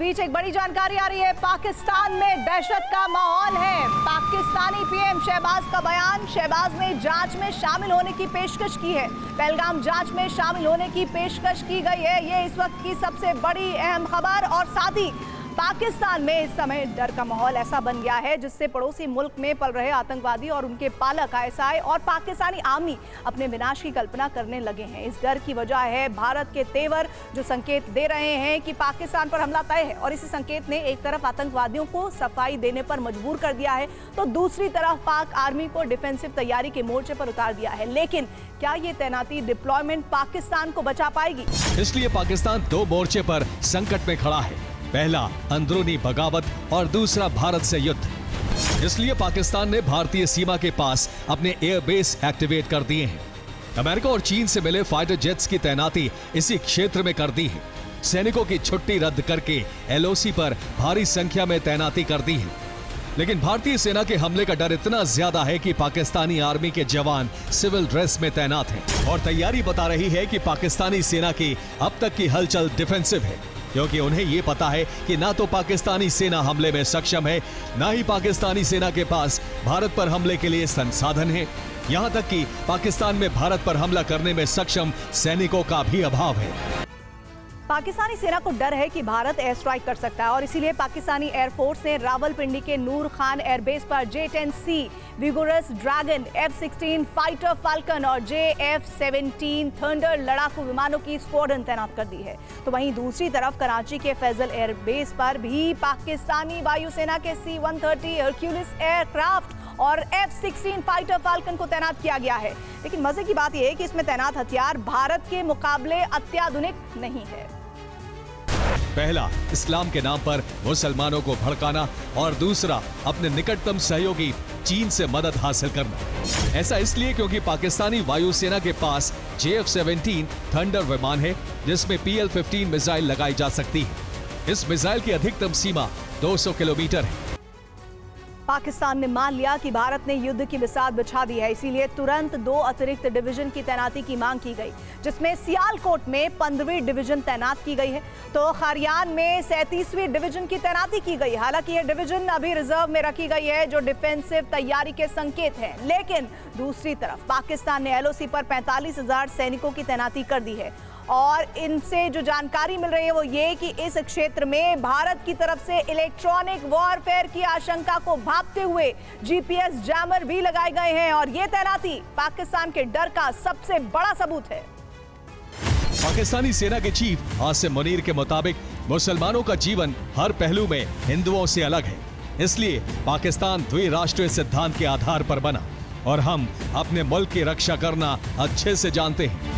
बीच एक बड़ी जानकारी आ रही है। पाकिस्तान में दहशत का माहौल है। पाकिस्तानी पीएम शहबाज का बयान। शहबाज ने जांच में शामिल होने की पेशकश की है। पहलगाम जांच में शामिल होने की पेशकश की गई है। ये इस वक्त की सबसे बड़ी अहम खबर। और साथ ही पाकिस्तान में इस समय डर का माहौल ऐसा बन गया है जिससे पड़ोसी मुल्क में पल रहे आतंकवादी और उनके पालक आईएसआई और पाकिस्तानी आर्मी अपने विनाश की कल्पना करने लगे हैं। इस डर की वजह है भारत के तेवर जो संकेत दे रहे हैं कि पाकिस्तान पर हमला तय है। और इसी संकेत ने एक तरफ आतंकवादियों को सफाई देने पर मजबूर कर दिया है तो दूसरी तरफ पाक आर्मी को डिफेंसिव तैयारी के मोर्चे पर उतार दिया है। लेकिन क्या ये तैनाती डिप्लॉयमेंट पाकिस्तान को बचा पाएगी? इसलिए पाकिस्तान दो मोर्चे पर संकट में खड़ा है। पहला अंदरूनी बगावत और दूसरा भारत से युद्ध। इसलिए पाकिस्तान ने भारतीय सीमा के पास अपने एयरबेस एक्टिवेट कर दिए हैं। अमेरिका और चीन से मिले फाइटर जेट्स की तैनाती इसी क्षेत्र में कर दी है। सैनिकों की छुट्टी रद्द करके एलओसी पर भारी संख्या में तैनाती कर दी है। लेकिन भारतीय सेना के हमले का डर इतना ज्यादा है कि पाकिस्तानी आर्मी के जवान सिविल ड्रेस में तैनात हैं और तैयारी बता रही है कि पाकिस्तानी सेना की अब तक की हलचल डिफेंसिव है, क्योंकि उन्हें यह पता है कि ना तो पाकिस्तानी सेना हमले में सक्षम है, ना ही पाकिस्तानी सेना के पास भारत पर हमले के लिए संसाधन है। यहां तक कि पाकिस्तान में भारत पर हमला करने में सक्षम सैनिकों का भी अभाव है। पाकिस्तानी सेना को डर है कि भारत एयर स्ट्राइक कर सकता है और इसीलिए पाकिस्तानी एयरफोर्स ने रावलपिंडी के नूर खान एयरबेस पर J-10C, vigorous dragon, F-16 fighter falcon और JF-17 थंडर लड़ाकू विमानों की स्क्वाड्रन तैनात कर दी है। तो वहीं दूसरी तरफ कराची के फैजल एयरबेस पर भी पाकिस्तानी वायुसेना के C-130 हरक्यूलिस एयरक्राफ्ट और F-16 फाइटर फाल्कन को तैनात किया गया है। लेकिन मजे की बात यह है कि इसमें तैनात हथियार भारत के मुकाबले अत्याधुनिक नहीं है। पहला इस्लाम के नाम पर मुसलमानों को भड़काना और दूसरा अपने निकटतम सहयोगी चीन से मदद हासिल करना। ऐसा इसलिए क्योंकि पाकिस्तानी वायुसेना के पास JF-17 थंडर विमान है जिसमें PL-15 मिसाइल लगाई जा सकती है। इस मिसाइल की अधिकतम सीमा 200 किलोमीटर है। पाकिस्तान ने मान लिया कि भारत ने युद्ध की बिसात बिछा दी है, इसीलिए तुरंत 2 अतिरिक्त डिवीजन की तैनाती की मांग की गई, जिसमें सियालकोट में 15वीं डिवीजन तैनात की गई है तो खारियान में 37वीं डिवीजन की तैनाती की गई। हालांकि यह डिवीजन अभी रिजर्व में रखी गई है जो डिफेंसिव तैयारी के संकेत हैं। लेकिन दूसरी तरफ पाकिस्तान ने LOC पर 45,000 सैनिकों की तैनाती कर दी है और इनसे जो जानकारी मिल रही है वो ये कि इस क्षेत्र में भारत की तरफ से इलेक्ट्रॉनिक वॉरफेयर की आशंका को भांपते हुए GPS जैमर भी लगाए गए हैं और ये तैनाती पाकिस्तान के डर का सबसे बड़ा सबूत है। पाकिस्तानी सेना के चीफ आसिम मुनीर के मुताबिक मुसलमानों का जीवन हर पहलू में हिंदुओं से अलग है, इसलिए पाकिस्तान द्विराष्ट्रीय सिद्धांत के आधार पर बना और हम अपने मुल्क की रक्षा करना अच्छे से जानते हैं।